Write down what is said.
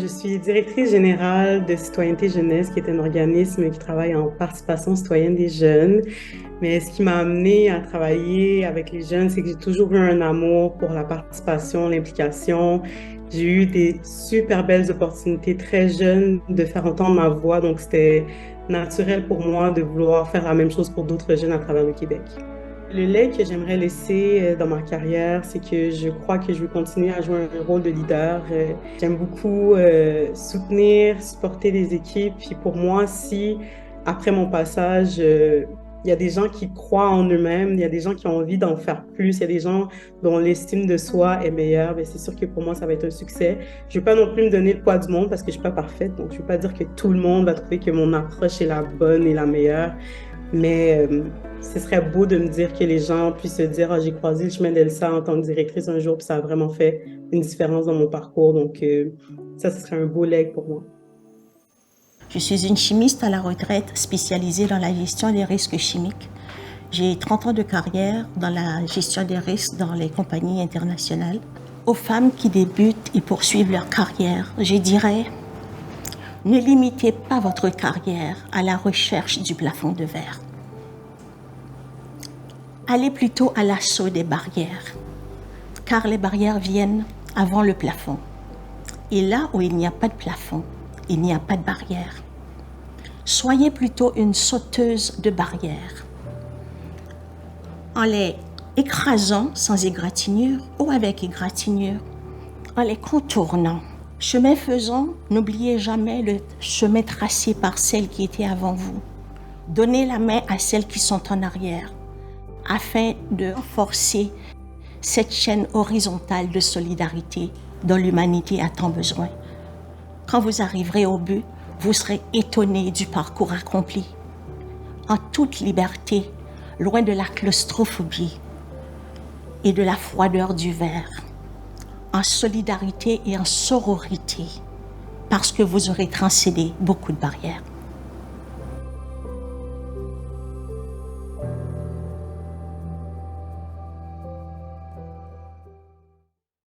Je suis directrice générale de Citoyenneté Jeunesse, qui est un organisme qui travaille en participation citoyenne des jeunes. Mais ce qui m'a amenée à travailler avec les jeunes, c'est que j'ai toujours eu un amour pour la participation, l'implication. J'ai eu des super belles opportunités très jeunes de faire entendre ma voix, donc c'était naturel pour moi de vouloir faire la même chose pour d'autres jeunes à travers le Québec. Le lait que j'aimerais laisser dans ma carrière, c'est que je crois que je veux continuer à jouer un rôle de leader. J'aime beaucoup soutenir, supporter les équipes. Puis pour moi, si après mon passage, il y a des gens qui croient en eux-mêmes, il y a des gens qui ont envie d'en faire plus, il y a des gens dont l'estime de soi est meilleure, bien, c'est sûr que pour moi, ça va être un succès. Je ne veux pas non plus me donner le poids du monde parce que je ne suis pas parfaite. Donc, je ne veux pas dire que tout le monde va trouver que mon approche est la bonne et la meilleure. Mais ce serait beau de me dire que les gens puissent se dire, ah, j'ai croisé le chemin d'Elsa en tant que directrice un jour, puis ça a vraiment fait une différence dans mon parcours. Donc, ça, ce serait un beau leg pour moi. Je suis une chimiste à la retraite spécialisée dans la gestion des risques chimiques. J'ai 30 ans de carrière dans la gestion des risques dans les compagnies internationales. Aux femmes qui débutent et poursuivent leur carrière, je dirais, ne limitez pas votre carrière à la recherche du plafond de verre. Allez plutôt à l'assaut des barrières, car les barrières viennent avant le plafond. Et là où il n'y a pas de plafond, il n'y a pas de barrière. Soyez plutôt une sauteuse de barrières. En les écrasant sans égratignure ou avec égratignure, en les contournant. Chemin faisant, n'oubliez jamais le chemin tracé par celles qui étaient avant vous. Donnez la main à celles qui sont en arrière, afin de renforcer cette chaîne horizontale de solidarité dont l'humanité a tant besoin. Quand vous arriverez au but, vous serez étonnés du parcours accompli. En toute liberté, loin de la claustrophobie et de la froideur du verre, en solidarité et en sororité, parce que vous aurez transcédé beaucoup de barrières.